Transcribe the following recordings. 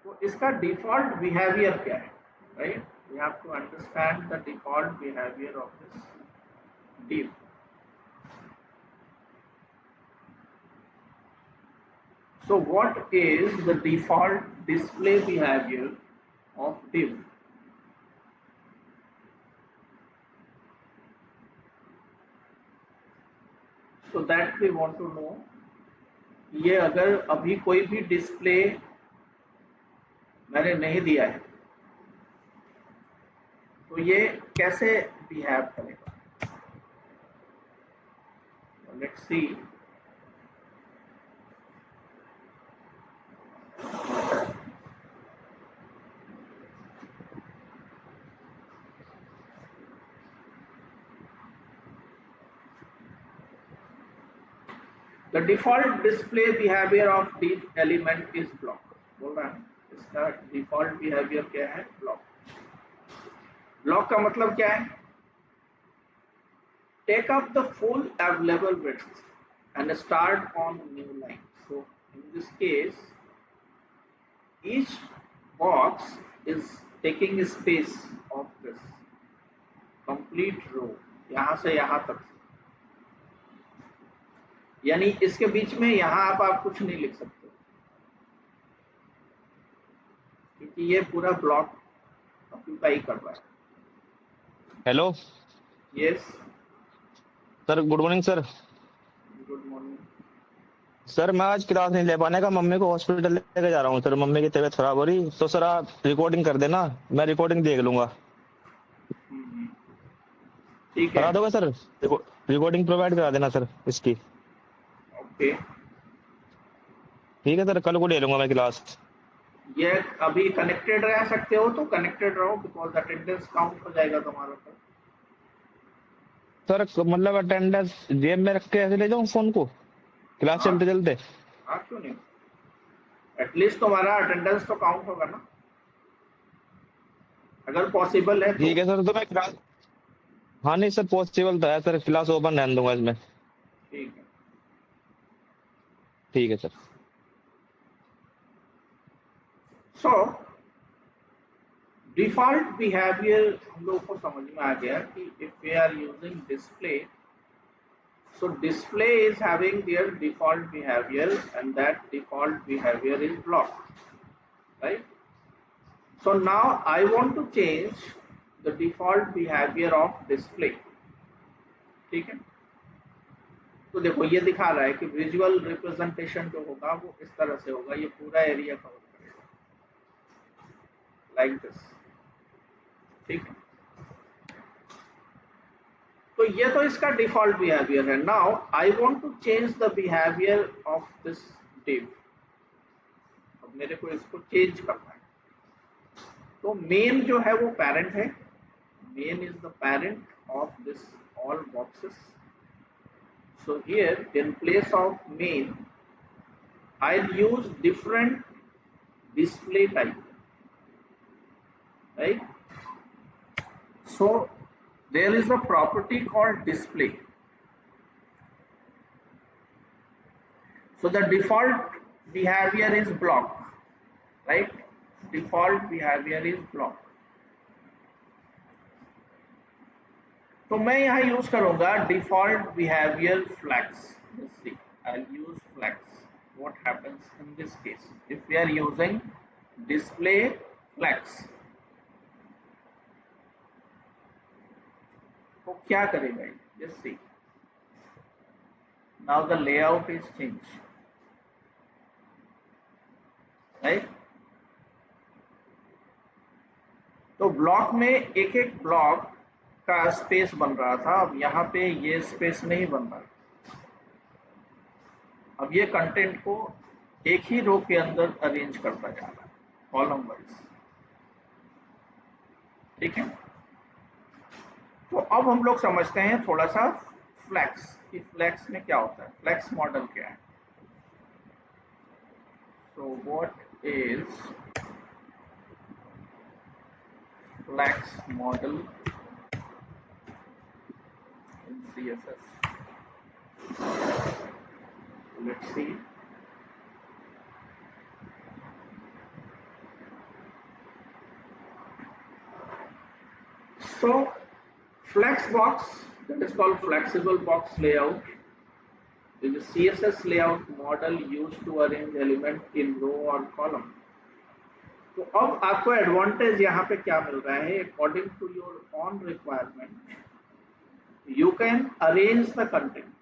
तो इसका default behaviour क्या है, right? We have to understand the default behaviour of this div. So what is the default display behavior of div? So that we want to know. ये अगर अभी कोई भी display मैंने नहीं दिया है तो ये कैसे बिहेव करेगा? Let's see. The default display behavior of div element is block. बोल रहा है इसका डिफॉल्ट बिहेवियर क्या है? ब्लॉक. ब्लॉक का मतलब क्या है? Take up the full available width and start on new line. So in this case, each box is taking space of this complete row, यहाँ से यहाँ तक. यानी इसके बीच में यहाँ आप कुछ नहीं लिख सकते क्योंकि ये पूरा ब्लॉक ऑक्यूपाई कर रहा है. Hello yes sir, good morning sir. Good morning. Sir मैं आज क्लास नहीं ले पाने का, मम्मी को हॉस्पिटल लेके जा रहा हूँ सर. मम्मी की तबीयत खराब हो रही, तो सर आप रिकॉर्डिंग कर देना, मैं रिकॉर्डिंग देख लूंगा. ठीक है. करा दोगे सर? रिकॉर्डिंग प्रोवाइड करा देना सर इसकी. ओके. ठीक है सर, कल को ले लूंगा मैं क्लास. ये अभी कनेक्टेड रह सकते हो तो कनेक्टेड रहो बिकॉज अटेंडेंस काउंट हो जाएगा तुम्हारा. सर मतलब अटेंडेंस जेब में रख के ऐसे ले जाऊँ फोन को क्लास हाँ. चलते चलते? हाँ क्यों नहीं? एटलीस्ट तुम्हारा अटेंडेंस तो काउंट होगा ना, अगर पॉसिबल है तो. ठीक है सर, तो मैं क्लास, हाँ नहीं सर पॉसिबल तो है सर, क्लास ओपन रहने दूंगा इसमें. ठीक है. ठीक है सर. सो डिफॉल्ट बिहेवियर हम लोग को समझ में आ गया कि if we are using display, so display is having their default behavior and that default behavior is block, right? So now I want to change the default behavior of display. ठीक है. तो देखो ये दिखा रहा है कि विजुअल रिप्रेजेंटेशन जो होगा वो इस तरह से होगा, ये पूरा एरिया कवर करेगा लाइक दिस. ठीक है. तो ये तो इसका डिफॉल्ट बिहेवियर है. Now I want to change the behaviour of this div. अब मेरे को इसको चेंज करना है. तो मेन जो है वो पेरेंट है. Main is the parent of this all boxes. So here in place of main, I'll use different display type, right? So there is a property called display. So the default behavior is block, right? Default behavior is block. तो मैं यहाँ use करूंगा default behaviour flex. I'll use flex. What happens in this case if we are using display flex? तो क्या करेगा? Just see. Now the layout is changed, right? तो block में एक एक ब्लॉक का स्पेस बन रहा था, अब यहाँ पे ये स्पेस नहीं बन रहा. अब ये कंटेंट को एक ही रो के अंदर अरेंज करता जा रहा है कॉलम वाइज. ठीक है. तो अब हम लोग समझते हैं थोड़ा सा फ्लैक्स कि फ्लैक्स में क्या होता है, फ्लैक्स मॉडल क्या है. So what is flex model in CSS? Let's see. So flex box, that is called flexible box layout, is a CSS layout model used to arrange element in row or column. तो अब आपको advantage यहाँ पे क्या मिल रहा है? According to your own requirement you can arrange the content,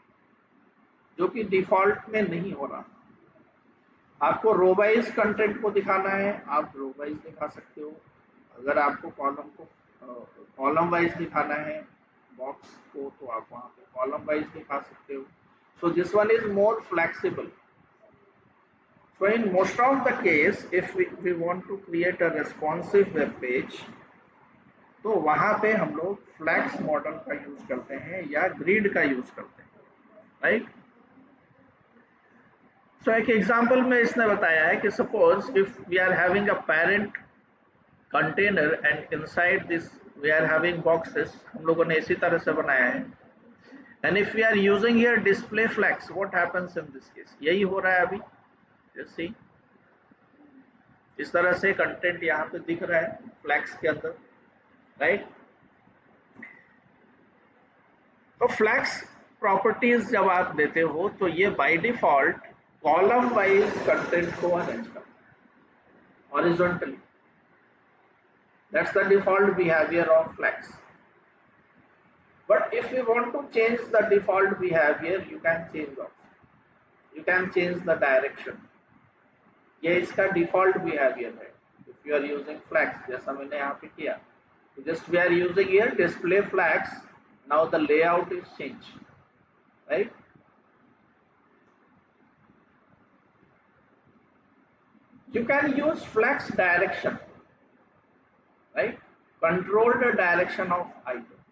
जो कि डिफॉल्ट में नहीं हो रहा। आपको रो वाइज कंटेंट को दिखाना है, आप रो वाइज दिखा सकते हो। अगर आपको कॉलम वाइज दिखाना है बॉक्स को, तो आप वहाँ पे कॉलम वाइज दिखा सकते हो। सो this one is more flexible. So in most of the case, if we want to create a responsive web page, तो वहाँ पे हम लोग फ्लैक्स मॉडल का यूज करते हैं या ग्रिड का यूज करते हैं, राइट। सो एक एग्जांपल में इसने बताया है कि suppose if we are having a parent container and inside this we are having boxes, हम लोगों ने इसी तरह से बनाया है। And if we are using here display flex, what happens in this case? यही हो रहा है अभी। सी इस तरह से कंटेंट यहाँ पे दिख रहा है फ्लैक्स के अंदर, राइट। तो फ्लैक्स प्रॉपर्टीज जब आप देते हो तो ये by default column wise content को अरेंज करता है horizontally. That's the default behaviour of flex. But if you want to change the default behaviour, you can change the direction. ये इसका डिफॉल्ट बिहेवियर है if you are using flex, जैसा मैंने यहाँ पे किया। Just we are using here display flex, now the layout is change, right. You can use flex direction, right, control the direction of item.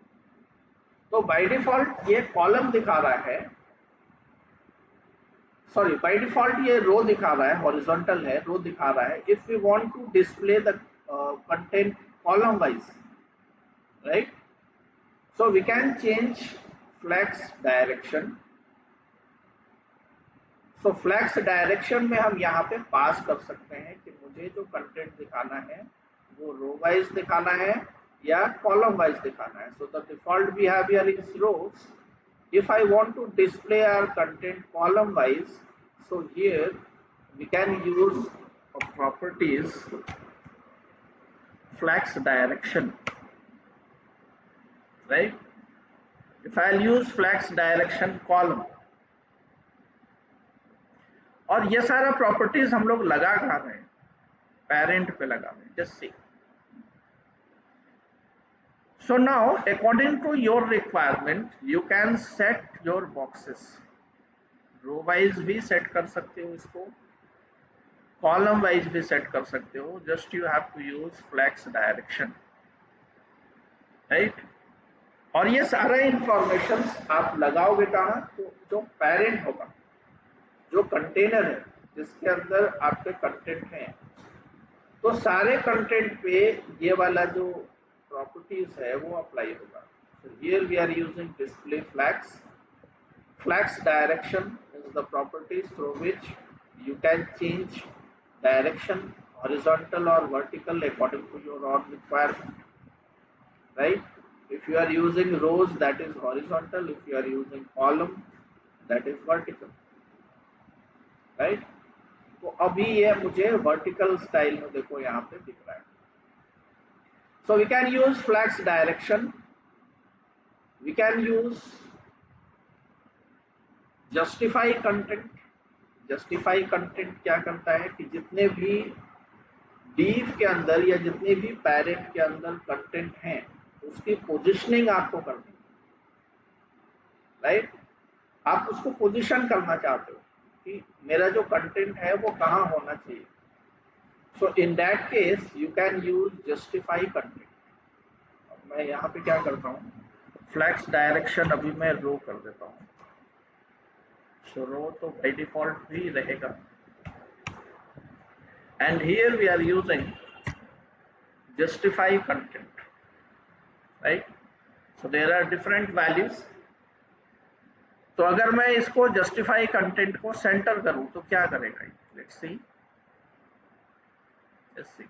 तो by default ये column दिखा रहा है, सॉरी बाय डिफॉल्ट ये रो दिखा रहा है, हॉरिजॉन्टल है, रो दिखा रहा है। If we want to display the content column wise, right, so we can change flex direction. So flex direction में हम यहाँ पे पास कर सकते हैं कि मुझे जो कंटेंट दिखाना है वो रो वाइज दिखाना है या कॉलम वाइज दिखाना है। So the default behaviour is rows. If I want to display our content column wise, so here we can use properties flex direction, right? If I'll use flex direction column, और ये सारा properties हम लोग लगा कहाँ रहे हैं? Parent पे लगा रहे हैं। Just see. So now, according to your requirement, you can set your boxes. Row wise भी set कर सकते हो इसको, column wise भी set कर सकते हो. Just you have to use flex direction, right? और ये सारा इंफॉर्मेशन आप लगाओगे कहाँ? तो जो पेरेंट होगा, जो कंटेनर है जिसके अंदर आपके कंटेंट हैं, तो सारे कंटेंट पे ये वाला जो प्रॉपर्टीज है वो अप्लाई होगा। So here we are using display flags. Flags direction is the properties through which you can change direction, horizontal or vertical according to your own requirement, right? If you are using rows, that is horizontal. If you are using column, that is vertical, right? तो अभी ये मुझे vertical style में देखो यहाँ पे दिख रहा है। So we can use flex direction. We can use justify content. Justify content क्या करता है कि जितने भी div के अंदर या जितने भी parent के अंदर content हैं, उसकी positioning आपको करनी है, right? आप उसको position करना चाहते हो कि मेरा जो content है वो कहाँ होना चाहिए। So in that case, you can use justify content. मैं यहाँ पे क्या करता हूँ, flex direction अभी मैं रो कर देता हूँ। So रो तो by default भी रहेगा। And here we are using justify content, right? So there are different values. तो अगर मैं इसको justify content को center करूँ तो क्या करेगा? Let's see. Let's see.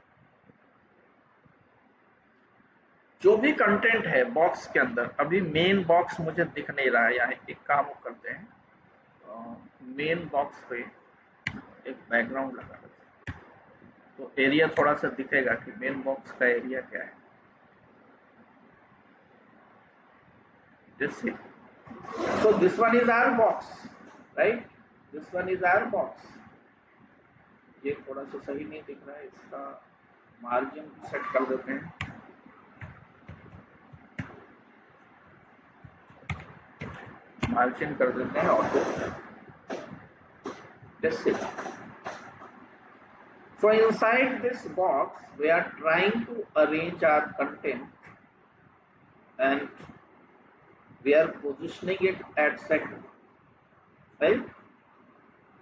जो भी कंटेंट है बॉक्स के अंदर, अभी मेन बॉक्स मुझे दिख नहीं रहा है, यहाँ एक काम करते हैं, मेन बॉक्स पे एक बैकग्राउंड लगा देते हैं, तो एरिया थोड़ा सा दिखेगा कि मेन बॉक्स का एरिया क्या है। जैसे so this one is our box, right? This one is our box. ये थोड़ा सा सही नहीं दिख रहा है, इसका मार्जिन सेट कर देते हैं। मार्जिन कर देते हैं और let's see. So inside this box we are trying to arrange our content and we are positioning it at second, right?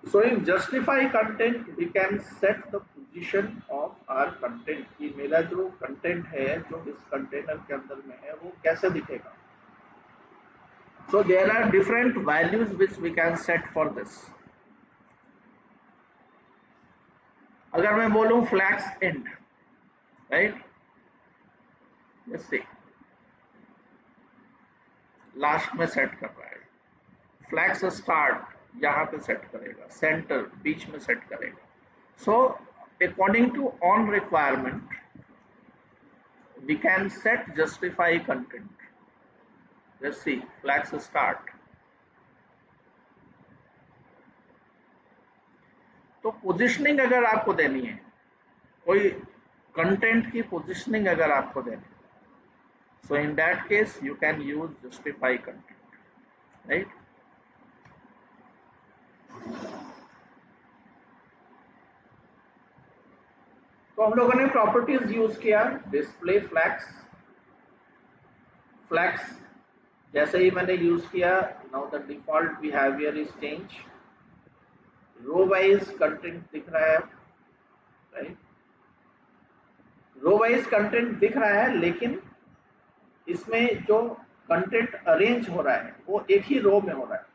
So in justify content we can set the position of our content कि मेरा जो content है जो इस container के अंदर में है वो कैसे दिखेगा। So there are different values which we can set for this. अगर मैं बोलूं flags end, right? Let's see. Last में सेट कर रहा है, फ्लैग्स स्टार्ट यहाँ पे सेट करेगा, सेंटर बीच में सेट करेगा। So according to own requirement we can set justify content. Let's see flex start. तो पोजिशनिंग अगर आपको देनी है, कोई कंटेंट की पोजिशनिंग अगर आपको देनी है, so in that case you can use justify content, right? तो हम लोगों ने प्रॉपर्टीज यूज किया, डिस्प्ले फ्लैग्स। फ्लैग्स जैसे ही मैंने यूज किया, now the default behaviour is change. Row wise content दिख रहा है, राइट? रो वाइज कंटेंट दिख रहा है, लेकिन इसमें जो कंटेंट अरेंज हो रहा है वो एक ही रो में हो रहा है।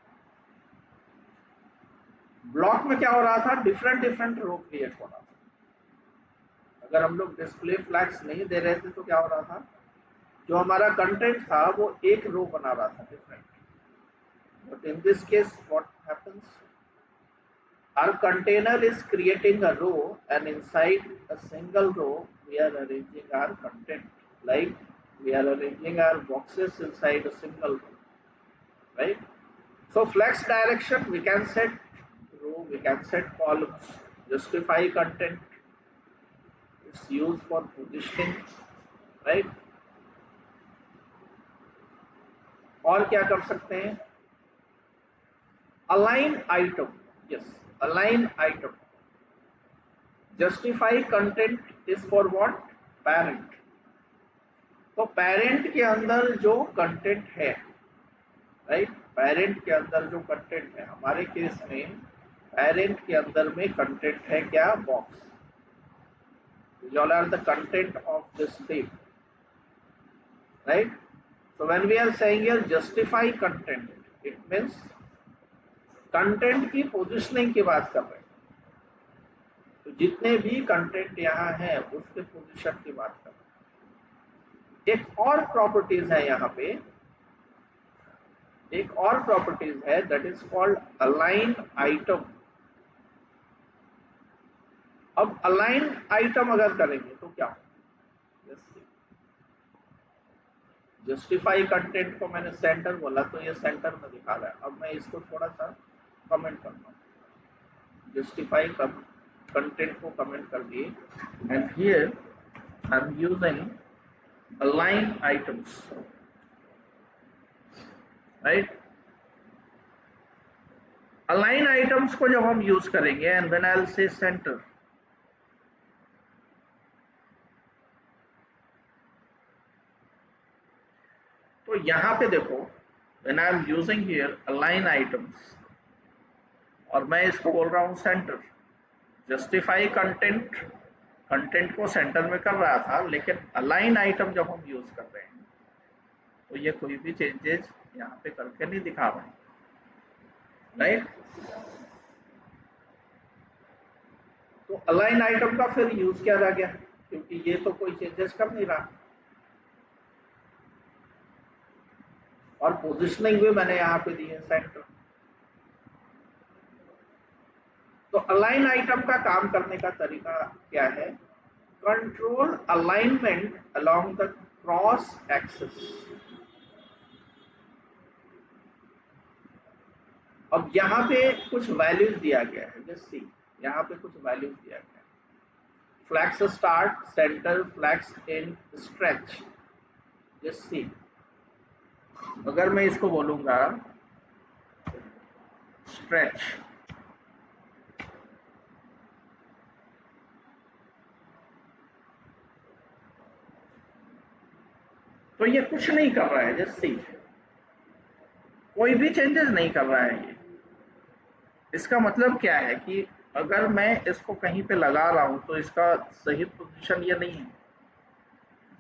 ब्लॉक में क्या हो रहा था, डिफरेंट डिफरेंट रो क्रिएट हो रहा था। अगर हम लोग डिस्प्ले फ्लैग्स नहीं दे रहे थे तो क्या हो रहा था, जो हमारा कंटेंट था वो एक रो बना रहा था different. But in this case what happens, our container is creating a row and inside a single row we are arranging our content, like we are arranging our boxes inside a single row, right? So flex direction we can set row, we can set columns. Justify content, it's used for positioning, right? और क्या कर सकते हैं, align item, yes, align item. Justify content is for what, parent. तो parent के अंदर जो content है, राइट, पेरेंट के अंदर जो कंटेंट है, हमारे केस में पेरेंट के अंदर में कंटेंट है क्या, box. These all are the content of this table, right? So when we are saying here justify content, it means content की पोजिशनिंग की बात कर रहे हैं। तो जितने भी कंटेंट यहाँ है उसके पोजीशन की बात कर रहे हैं। एक और प्रॉपर्टीज है यहाँ पे, एक और प्रॉपर्टीज है that is called align item. अब अलाइन आइटम अगर करेंगे तो क्या, जस्टिफाई कंटेंट को मैंने सेंटर बोला तो ये सेंटर में दिखा रहा है। अब मैं इसको थोड़ा सा कमेंट करता हूँ, जस्टिफाई कंटेंट को कमेंट कर दिए, and here I am using align items, right. Align items को जब हम यूज करेंगे and when I will say centre, तो यहां पे देखो when I am using here align items और मैं इसको बोल रहा हूं सेंटर, जस्टिफाई कंटेंट, कंटेंट को सेंटर में कर रहा था, लेकिन अलाइन आइटम जब हम यूज कर रहे हैं तो ये कोई भी चेंजेस यहाँ पे करके नहीं दिखा रहे, राइट। तो अलाइन आइटम का फिर यूज किया जा गया क्योंकि ये तो कोई चेंजेस कर नहीं रहा। और पोजिशनिंग भी मैंने यहाँ पे दी है सेंटर। तो अलाइन आइटम का काम करने का तरीका क्या है? Control alignment along the cross axis. अब यहाँ पे कुछ वैल्यूज दिया गया है, जस्ट सी, यहाँ पे कुछ वैल्यूज दिया गया है। फ्लैक्स स्टार्ट, सेंटर, फ्लैक्स इन, स्ट्रेच, जस्ट सी। अगर मैं इसको बोलूंगा स्ट्रेच, तो ये कुछ नहीं कर रहा है, जस्ट सी, कोई भी चेंजेस नहीं कर रहा है ये। इसका मतलब क्या है कि अगर मैं इसको कहीं पे लगा रहा हूं तो इसका सही पोजीशन ये नहीं है।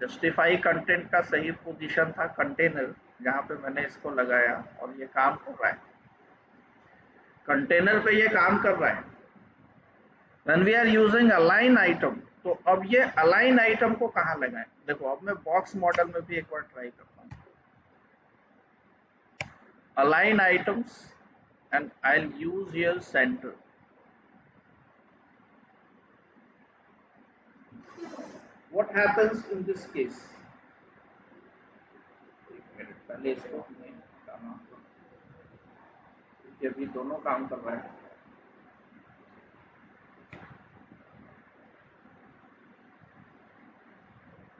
जस्टिफाई कंटेंट का सही पोजीशन था कंटेनर, जहां पे मैंने इसको लगाया और ये काम कर रहा है, कंटेनर पे ये काम कर रहा है। When we are using align item, तो अब ये अलाइन आइटम को कहाँ लगाएं? देखो अब मैं बॉक्स मॉडल में भी एक बार ट्राई करता हूँ। Align items and I'll use here center. What happens in this case? एक मिनट पहले इसको हमने काम, क्योंकि अभी दोनों काम कर रहा है।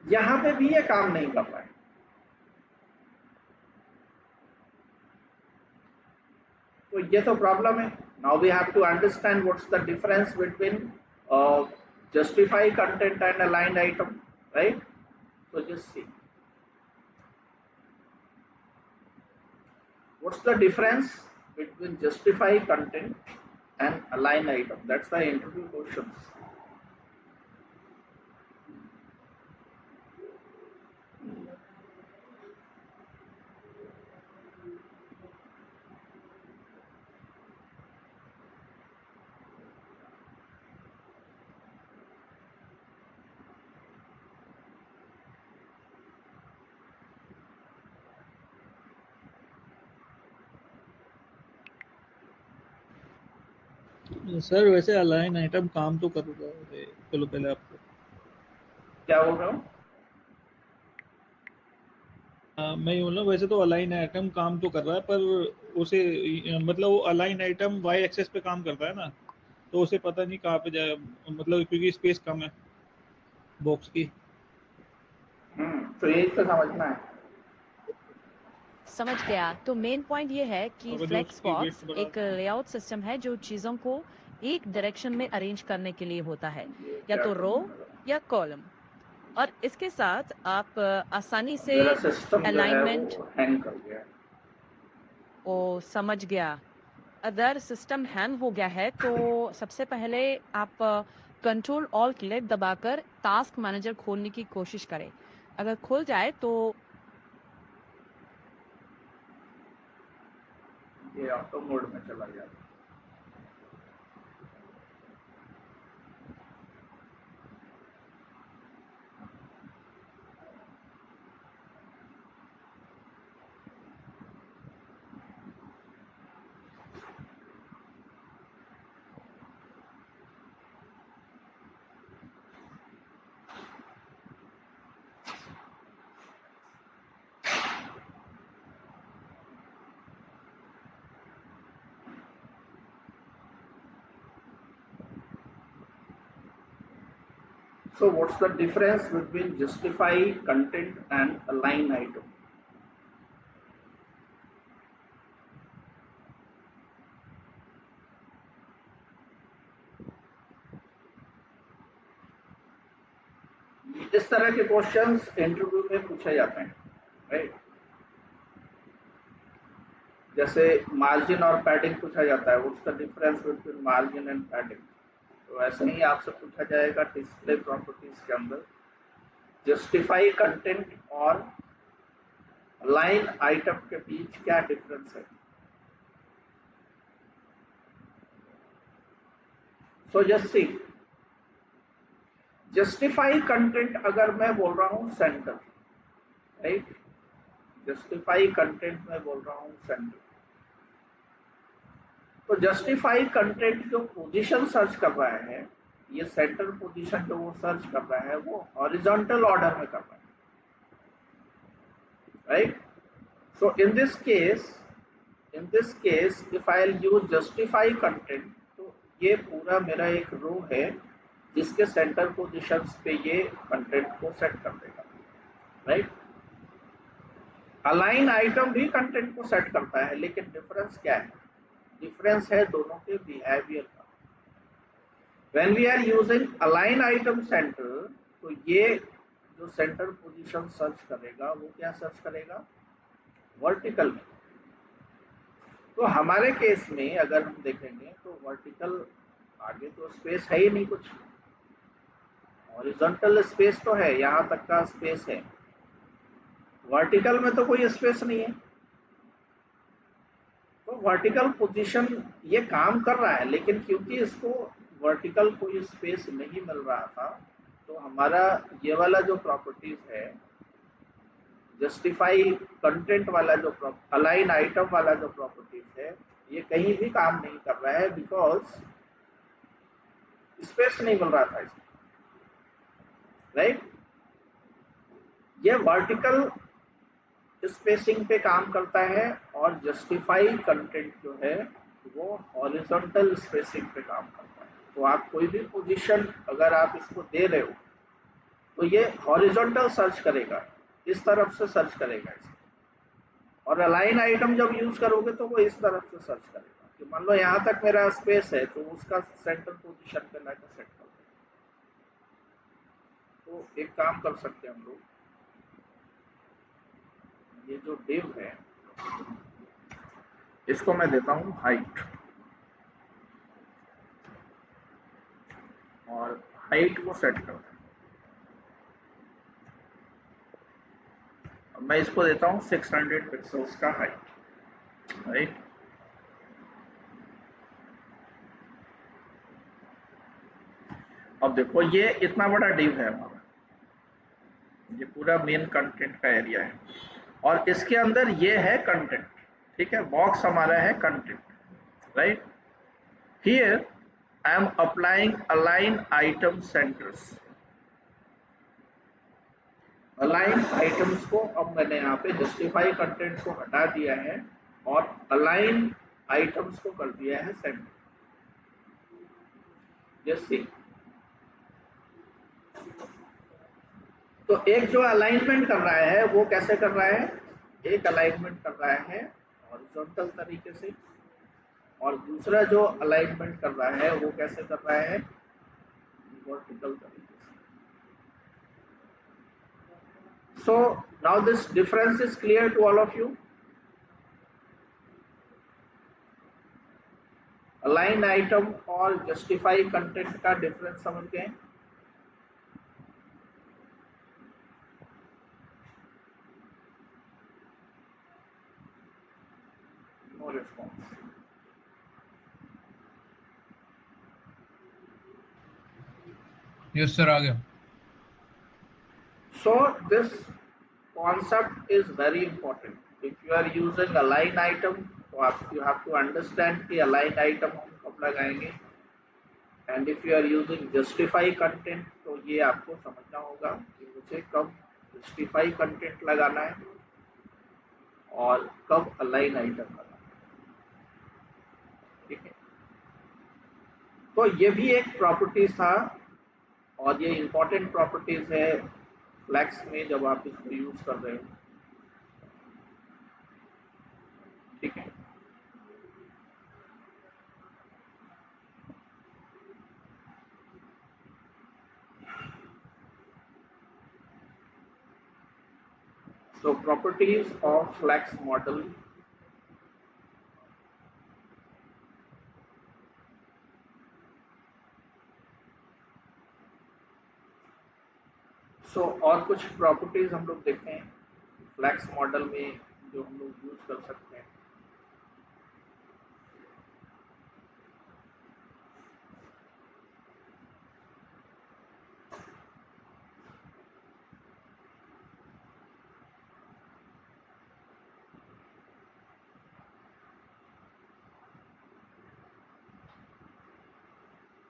यहां पे भी ये काम नहीं कर रहा है, तो ये तो प्रॉब्लम है। Now we have to understand what's the difference between justify content and align item, right? So just see what's the difference between justify content and align item. That's the interview questions. Sir वैसे align item काम तो कर रहा है, चलो पहले आपको क्या बोल रहा हूँ? मैं ये बोल रहा हूँ वैसे तो अलाइन आइटम काम तो कर रहा है, पर उसे मतलब वो अलाइन आइटम वाई एक्सेस पे काम करता है ना, तो उसे पता नहीं कहाँ पे जाए, मतलब क्योंकि स्पेस कम है बॉक्स की। तो यही तो समझना है। समझ गया। तो मेन पॉइंट ये है कि अगर जो फ्लेक्स उसकी बॉक्स width बढ़ा एक लेआउट सिस्टम है जो चीजों को एक डायरेक्शन में अरेंज करने के लिए होता है, ये या क्या तो रो करना है? या कॉलम, और इसके साथ आप आसानी से मेरा सिस्टम जो है अलाइनमेंट वो हैंग कर गया है। ओ समझ गया। अगर सिस्टम हैंग हो गया है तो सबसे पहले आप कंट्रोल ऑल्ट लेट दबाकर टास्क मैनेजर खोलने की कोशिश करें। अगर खुल जाए तो ये ऑटो मोड में चला गया। So what's the difference between justify content and align item? इस तरह के क्वेश्चंस इंटरव्यू में पूछे जाते हैं, राइट? जैसे मार्जिन और पैडिंग पूछा जाता है, what's the difference between margin and padding. तो ऐसे ही आपसे पूछा जाएगा डिस्प्ले प्रॉपर्टीज के अंदर जस्टिफाई कंटेंट और लाइन आइटम के बीच क्या डिफरेंस है। सो जस्ट सी, जस्टिफाई कंटेंट अगर मैं बोल रहा हूं सेंटर, राइट, जस्टिफाई कंटेंट में बोल रहा हूँ सेंटर। तो जस्टिफाई कंटेंट जो पोजीशन सर्च कर रहा है, ये सेंटर पोजीशन जो वो सर्च कर रहा है वो हॉरिजॉन्टल ऑर्डर में कर रहा है, right. So in this case if I use justify content, तो ये पूरा मेरा एक रो है जिसके सेंटर पोजीशंस पे ये कंटेंट को सेट कर देगा, राइट। अलाइन आइटम भी कंटेंट को सेट करता है, लेकिन डिफरेंस क्या है? डिफरेंस है दोनों के बिहेवियर का। When we are using align item centre, तो ये जो सेंटर पोजीशन सर्च करेगा वो क्या सर्च करेगा? वर्टिकल में। तो हमारे केस में अगर हम देखेंगे तो वर्टिकल आगे तो स्पेस है ही नहीं कुछ, हॉरिजॉन्टल स्पेस तो है, यहाँ तक का स्पेस है, वर्टिकल में तो कोई स्पेस नहीं है। तो वर्टिकल पोजीशन ये काम कर रहा है, लेकिन क्योंकि इसको वर्टिकल कोई स्पेस नहीं मिल रहा था, तो हमारा ये वाला जो प्रॉपर्टीज है, जस्टिफाई कंटेंट वाला जो अलाइन आइटम वाला जो प्रॉपर्टीज है, ये कहीं भी काम नहीं कर रहा है, बिकॉज स्पेस नहीं मिल रहा था इसमें, राइट। ये वर्टिकल स्पेसिंग पे काम करता है और जस्टिफाई कंटेंट जो है वो हॉरिजॉन्टल स्पेसिंग पे काम करता है। तो आप कोई भी पोजीशन अगर आप इसको दे रहे हो तो ये हॉरिजॉन्टल सर्च करेगा, इस तरफ से सर्च करेगा इसको, और अलाइन आइटम जब यूज करोगे तो वो इस तरफ से सर्च करेगा कि मान लो यहाँ तक मेरा स्पेस है तो उसका सेंटर पोजीशन पे लाकर सेट कर दो। तो एक काम कर सकते हैं हम लोग, ये जो div है इसको मैं देता हूँ हाइट, और हाइट को सेट करता हूँ। मैं इसको देता हूँ 600 पिक्सल्स का हाइट, राइट। अब देखो ये इतना बड़ा div है हमारा, ये पूरा मेन कंटेंट का एरिया है, और इसके अंदर ये है कंटेंट, ठीक है, बॉक्स हमारा है content, right. Here I am applying align item centres. Align items को अब मैंने यहाँ पे जस्टिफाई कंटेंट को हटा दिया है और अलाइन आइटम्स को कर दिया है सेंटर। जैसे तो एक जो अलाइनमेंट कर रहा है वो कैसे कर रहा है? एक अलाइनमेंट कर रहा है हॉरिजॉन्टल तरीके से, और दूसरा जो अलाइनमेंट कर रहा है वो कैसे कर रहा है? वर्टिकल तरीके से। So now this difference is clear to all of you. Align item और जस्टिफाई कंटेंट का डिफरेंस समझ गए? No response. यस सर, आ गया। So this concept is very important. If you are using align item, तो आप you have to understand कि align item हम कब लगाएंगे, and if you are using justify content, तो ये आपको समझना होगा कि मुझे कब justify content लगाना है और कब align item लगाना है, ठीक है। तो ये भी एक प्रॉपर्टीज था, और ये इंपॉर्टेंट प्रॉपर्टीज है फ्लैक्स में जब आप इसको यूज कर रहे हो, ठीक है। So properties of flex model. So और कुछ प्रॉपर्टीज हम लोग देखते हैं फ्लैक्स मॉडल में जो हम लोग यूज कर सकते हैं।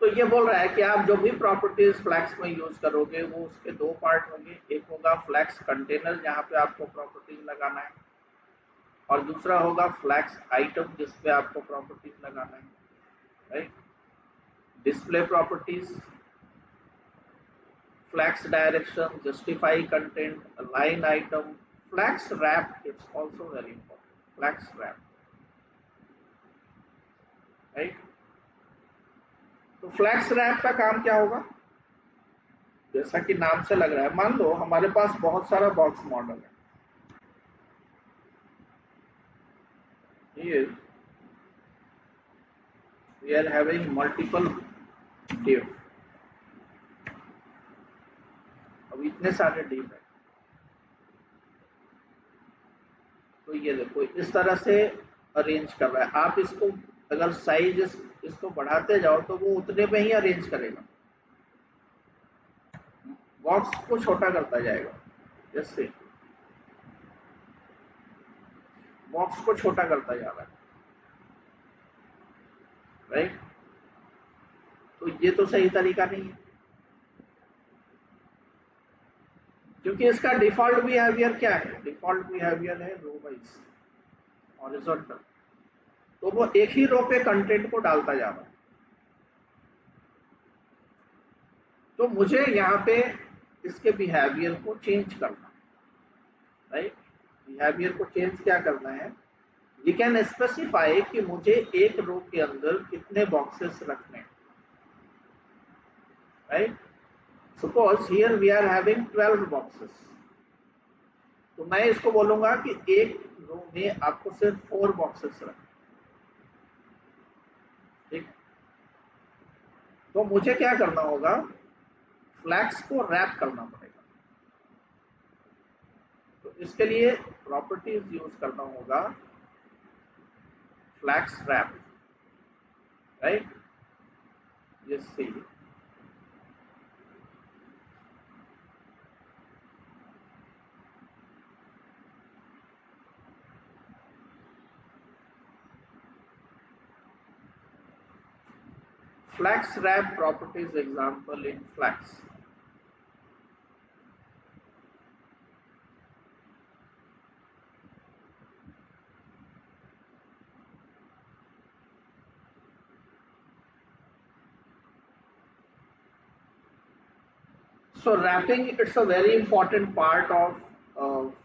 तो ये बोल रहा है कि आप जो भी प्रॉपर्टीज फ्लैक्स में यूज करोगे वो उसके दो पार्ट होंगे, एक होगा फ्लैक्स कंटेनर जहाँ पे आपको प्रॉपर्टीज लगाना है, और दूसरा होगा फ्लैक्स आइटम जिस पे आपको प्रॉपर्टीज लगाना है, right. Display properties, flex direction, justify content, align item, flex wrap, it's also very important, flex wrap, right. तो फ्लैक्स रैप का काम क्या होगा? जैसा कि नाम से लग रहा है, मान लो हमारे पास बहुत सारा बॉक्स मॉडल है, here we are having multiple div, अब इतने सारे div है, तो ये देखो इस तरह से अरेंज कर रहा है। आप इसको अगर साइज इसको बढ़ाते जाओ तो वो उतने में ही अरेंज करेगा, बॉक्स को छोटा करता जाएगा, जैसे बॉक्स को छोटा करता जा रहा है, राइट। तो ये तो सही तरीका नहीं है, क्योंकि इसका डिफॉल्ट बिहेवियर क्या है? डिफॉल्ट बिहेवियर है रो वाइज हॉरिजॉन्टल, तो वो एक ही रो पे कंटेंट को डालता जा रहा है। तो मुझे यहाँ पे इसके बिहेवियर को चेंज करना है, राइट। बिहेवियर को चेंज क्या करना है? वी कैन स्पेसिफाई कि मुझे एक रो के अंदर कितने बॉक्सेस रखने हैं, right. Suppose here we are having 12 boxes, तो मैं इसको बोलूंगा कि एक रो में आपको सिर्फ 4 बॉक्सेस रखने, ठीक। तो मुझे क्या करना होगा? फ्लैक्स को रैप करना पड़ेगा। तो इसके लिए प्रॉपर्टीज यूज करना होगा फ्लैक्स रैप, राइट। ये सी Flex wrap properties example in Flex. So wrapping, it's a very important part of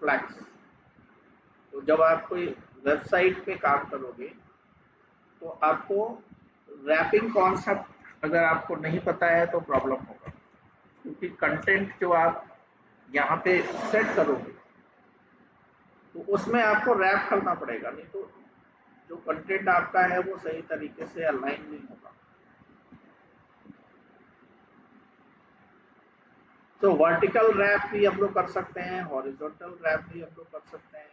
Flex. तो जब आप कोई वेबसाइट पे काम करोगे तो आपको रैपिंग कॉन्सेप्ट अगर आपको नहीं पता है तो प्रॉब्लम होगा, क्योंकि कंटेंट जो आप यहाँ पे सेट करोगे तो उसमें आपको रैप करना पड़ेगा, नहीं तो जो कंटेंट आपका है वो सही तरीके से अलाइन नहीं होगा। तो वर्टिकल रैप भी हम लोग कर सकते हैं, हॉरिजॉन्टल रैप भी हम लोग कर सकते हैं।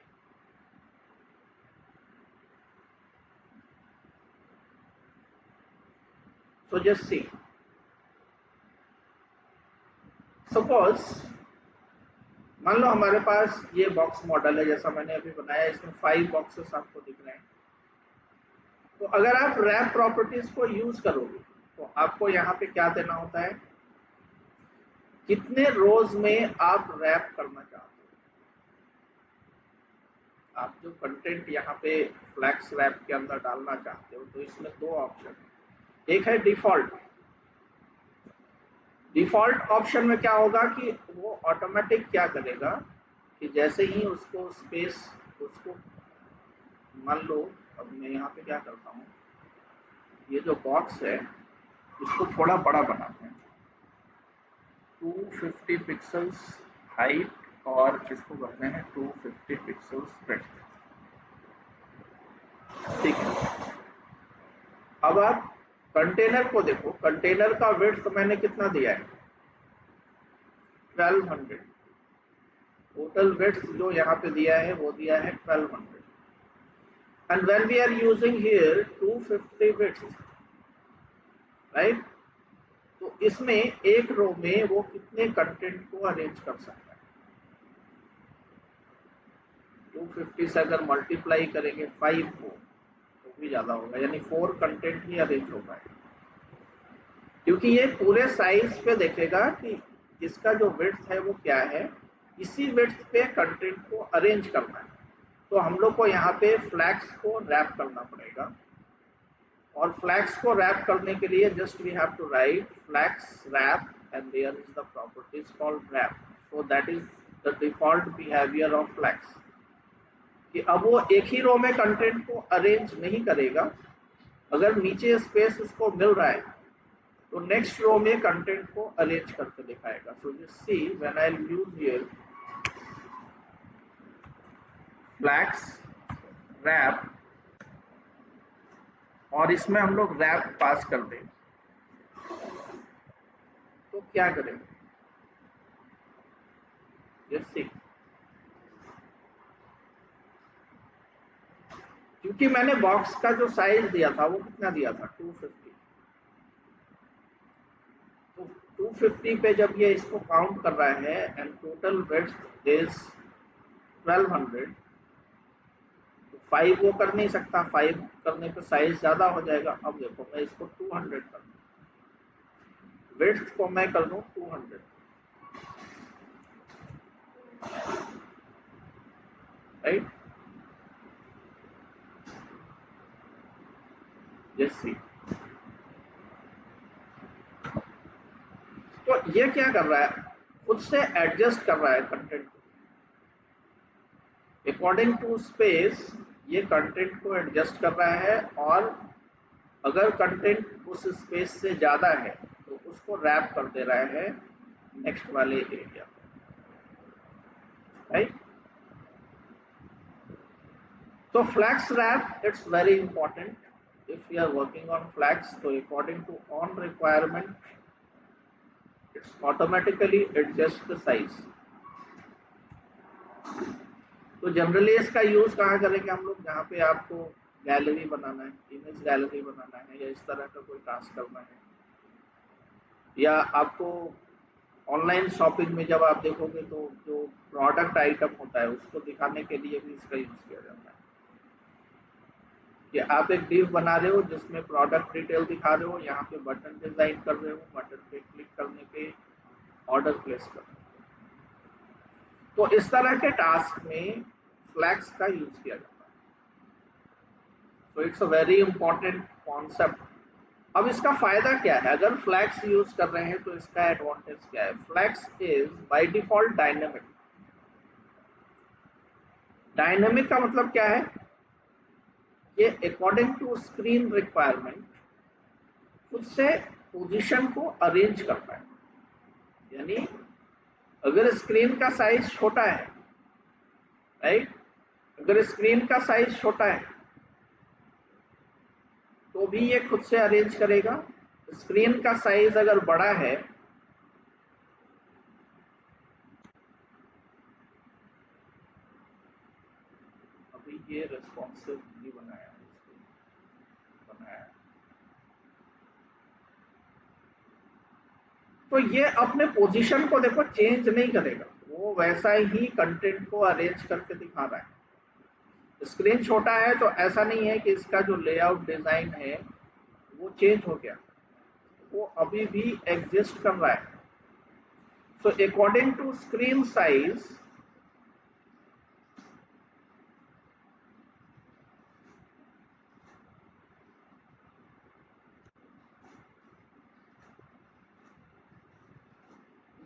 So just see. Suppose मान लो हमारे पास ये बॉक्स मॉडल है जैसा मैंने अभी बनाया, इसमें 5 बॉक्सेस आपको दिख रहे हैं। तो अगर आप रैप प्रॉपर्टीज को यूज करोगे तो आपको यहाँ पे क्या देना होता है? कितने रोज में आप रैप करना चाहते हो। आप जो कंटेंट यहाँ पे फ्लैक्स रैप के अंदर डालना चाहते हो तो इसमें 2 ऑप्शन है। एक है डिफॉल्ट। डिफॉल्ट ऑप्शन में क्या होगा कि वो ऑटोमेटिक क्या करेगा कि जैसे ही उसको स्पेस, उसको मान लो अब मैं यहाँ पे क्या करता हूँ, ये जो बॉक्स है इसको थोड़ा बड़ा बनाते हैं, 250 पिक्सल्स हाइट और इसको करते हैं 250 पिक्सल्स ब्रेड्थ, ठीक है। अब आप कंटेनर को देखो, कंटेनर का विड्थ मैंने कितना दिया है? 1200। टोटल विड्थ जो यहाँ पे दिया है वो दिया है 1200। And when we are using here 250 width, right, तो इसमें एक रो में वो कितने कंटेंट को अरेंज कर सकता है? 250 से अगर मल्टीप्लाई करेंगे 5 को तो भी ज्यादा होगा, यानी 4 कंटेंट ही अरेंज हो पाएगा। क्योंकि ये पूरे साइज पे देखेगा कि इसका जो विड्थ है वो क्या है, इसी विड्थ पे कंटेंट को अरेंज करना है। तो हम लोग को यहाँ पे फ्लैग्स को रैप करना पड़ेगा, और फ्लैग्स को रैप करने के लिए just we have to write flex wrap and there is the properties called wrap. So that is the default behaviour of flex, कि अब वो एक ही रो में कंटेंट को अरेंज नहीं करेगा। अगर नीचे स्पेस उसको मिल रहा है तो नेक्स्ट रो में कंटेंट को अरेंज करके दिखाएगा। So just see when I use here flex wrap, और इसमें हम लोग रैप पास कर दें तो क्या करेंगे, जस्ट सी। क्योंकि मैंने बॉक्स का जो साइज दिया था वो कितना दिया था, 250। तो 250 पे जब ये इसको काउंट कर रहा है एंड टोटल विड्थ इज 1200, तो 5 वो कर नहीं सकता, 5 करने पे साइज ज्यादा हो जाएगा। अब देखो मैं इसको 200 कर दूं, विड्थ को मैं कर दूं 200, राइट। जस्ट सी, तो ये क्या कर रहा है, खुद से एडजस्ट कर रहा है कंटेंट को अकॉर्डिंग टू स्पेस। ये कंटेंट को एडजस्ट कर रहा है, और अगर कंटेंट उस स्पेस से ज्यादा है तो उसको रैप कर दे रहा है नेक्स्ट वाले area, right. So flags wrap, it's very important. If we are working on flags, so according to on requirement, it's automatically adjust the size. तो जनरली इसका यूज कहाँ करेंगे हम लोग, जहाँ पे आपको गैलरी बनाना है, इमेज गैलरी बनाना है, या इस तरह का कोई टास्क करना है, या आपको ऑनलाइन शॉपिंग में जब आप देखोगे तो जो प्रोडक्ट आइटम होता है उसको दिखाने के लिए भी इसका यूज किया जाता है। कि आप एक डिव बना रहे हो जिसमें प्रोडक्ट डिटेल दिखा रहे हो, यहाँ पे बटन डिजाइन कर रहे हो, बटन पे क्लिक करने पे ऑर्डर प्लेस कर रहे हो। तो इस तरह के टास्क में फ्लैग्स का यूज किया जाता है। तो it's a very important concept. अब इसका फायदा क्या है, अगर फ्लैग्स यूज कर रहे हैं तो इसका एडवांटेज क्या है। Flags is by default dynamic. Dynamic का मतलब क्या है, ये अकॉर्डिंग टू स्क्रीन रिक्वायरमेंट खुद से पोजीशन को अरेंज करता है। यानी अगर स्क्रीन का साइज छोटा है, राइट, अगर स्क्रीन का साइज छोटा है तो भी ये खुद से अरेंज करेगा। स्क्रीन का साइज अगर बड़ा है अभी ये रेस्पॉन्सिव नहीं बनाया तो ये अपने पोजीशन को देखो चेंज नहीं करेगा, वो वैसा ही कंटेंट को अरेंज करके दिखा रहा है। स्क्रीन छोटा है तो ऐसा नहीं है कि इसका जो लेआउट डिजाइन है वो चेंज हो गया, वो अभी भी एग्जिस्ट कर रहा है। So according to screen size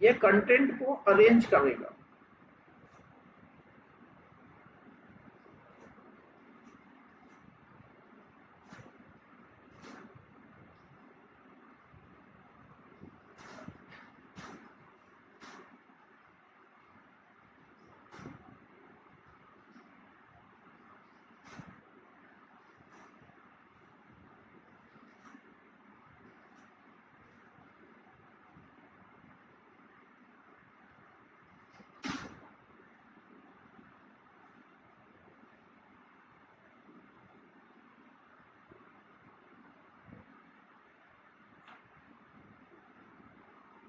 ये कंटेंट को अरेंज करेगा।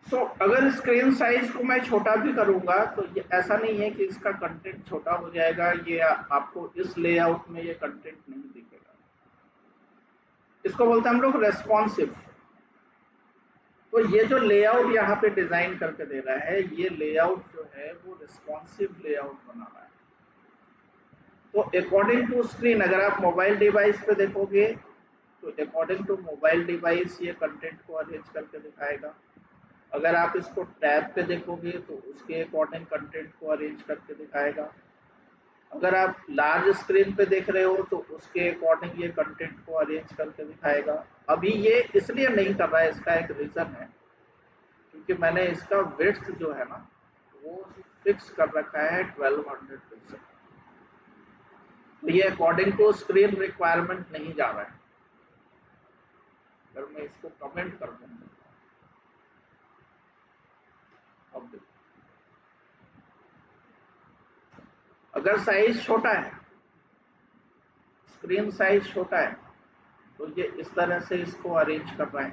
तो अगर स्क्रीन साइज को मैं छोटा भी करूंगा तो ये ऐसा नहीं है कि इसका कंटेंट छोटा हो जाएगा, ये आपको इस लेआउट में ये कंटेंट नहीं दिखेगा। इसको बोलते हैं हम लोग रेस्पॉन्सिव। तो ये जो लेआउट यहाँ पे डिजाइन करके दे रहा है, ये लेआउट जो है वो रिस्पॉन्सिव लेआउट बना रहा है। तो अकॉर्डिंग टू स्क्रीन, अगर आप मोबाइल डिवाइस पे देखोगे तो अकॉर्डिंग टू मोबाइल डिवाइस ये कंटेंट को अरेंज करके दिखाएगा। अगर आप इसको टैब पे देखोगे तो उसके अकॉर्डिंग कंटेंट को अरेंज करके दिखाएगा। अगर आप लार्ज स्क्रीन पे देख रहे हो तो उसके अकॉर्डिंग ये कंटेंट को अरेंज करके दिखाएगा। अभी ये इसलिए नहीं कर रहा है, इसका एक रीजन है, क्योंकि मैंने इसका विड्थ जो है ना वो फिक्स कर रखा है 1200 पिक्सल। तो ये अकॉर्डिंग टू स्क्रीन रिक्वायरमेंट नहीं जा रहा है। अगर मैं इसको कमेंट कर दूंगा, अब देखो, अगर साइज छोटा है, स्क्रीन साइज छोटा है, तो ये इस तरह से इसको अरेंज कर रहा है,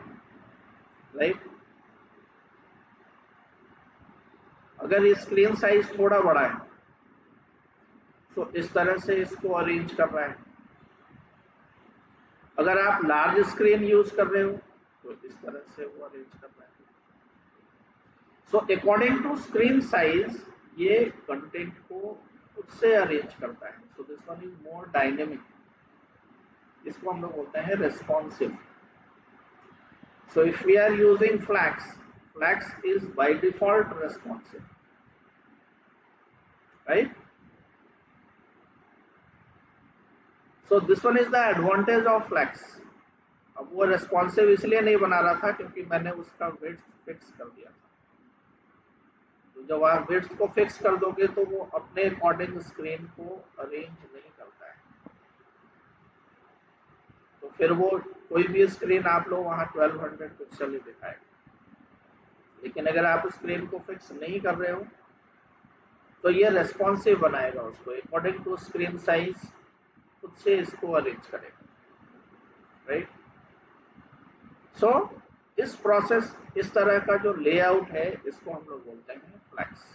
राइट। अगर ये स्क्रीन साइज थोड़ा बड़ा है तो इस तरह से इसको अरेंज कर रहा है। अगर आप लार्ज स्क्रीन यूज कर रहे हो तो इस तरह से वो अरेंज कर रहा है। So according to screen size ये कंटेंट को खुद से अरेंज करता है। So this one is more dynamic, इसको हम लोग बोलते हैं responsive. So if we are using flex, flex is by default responsive, right. So this one is the advantage of flex. अब वो रेस्पॉन्सिव इसलिए नहीं बना रहा था क्योंकि मैंने उसका विड्थ फिक्स कर दिया था। तो जब आप विड्थ को फिक्स कर दोगे तो वो अपने अकॉर्डिंग स्क्रीन को अरेंज नहीं करता है। तो फिर वो कोई भी स्क्रीन आप लो वहां 1200 पिक्सल ही दिखाएगा। लेकिन अगर आप स्क्रीन को फिक्स नहीं कर रहे हो तो ये रेस्पॉन्सिव बनाएगा उसको, अकॉर्डिंग टू स्क्रीन साइज खुद से इसको अरेंज करेगा, राइट। सो इस प्रोसेस, इस तरह का जो लेआउट है, इसको हम लोग बोलते हैं फ्लैक्स।